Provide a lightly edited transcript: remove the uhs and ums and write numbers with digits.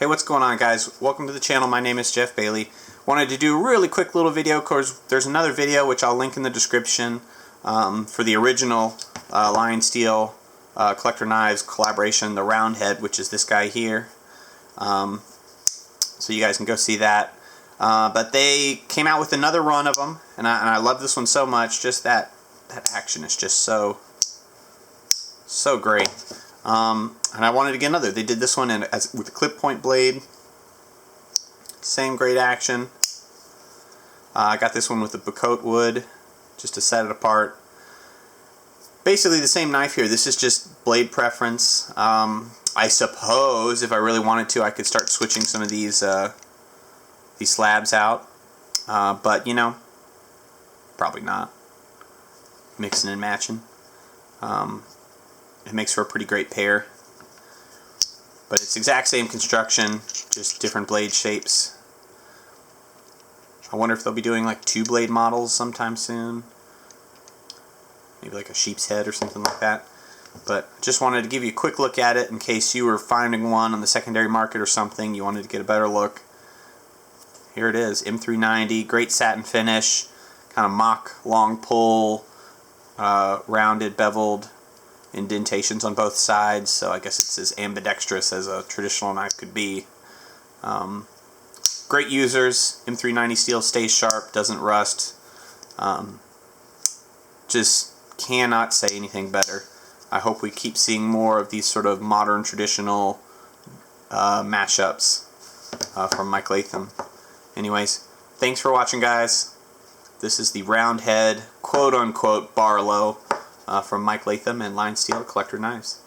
Hey, what's going on, guys? Welcome to the channel. My name is Jeff Bailey. Wanted to do a really quick little video because there's another video which I'll link in the description for the original Lionsteel collector knives collaboration, the roundhead, which is this guy here. So you guys can go see that. But they came out with another run of them, and I love this one so much. Just that action is just so great. And I wanted to get another. They did this one with a clip point blade. Same great action. I got this one with the Bacote wood just to set it apart. Basically the same knife here. This is just blade preference. I suppose if I really wanted to, I could start switching some of these slabs out. But you know, probably not. Mixing and matching. It makes for a pretty great pair. But it's exact same construction, just different blade shapes. I wonder if they'll be doing like 2-blade models sometime soon. Maybe like a sheep's head or something like that. But just wanted to give you a quick look at it in case you were finding one on the secondary market or something. You wanted to get a better look. Here it is, M390, great satin finish, kind of mock long pull, rounded, beveled indentations on both sides, so I guess it's as ambidextrous as a traditional knife could be. Great users. M390 steel stays sharp, doesn't rust. Just cannot say anything better. I hope we keep seeing more of these sort of modern traditional mashups from Mike Latham. Anyways, thanks for watching, guys. This is the roundhead, quote-unquote, Barlow from Mike Latham and Lionsteel Collector Knives.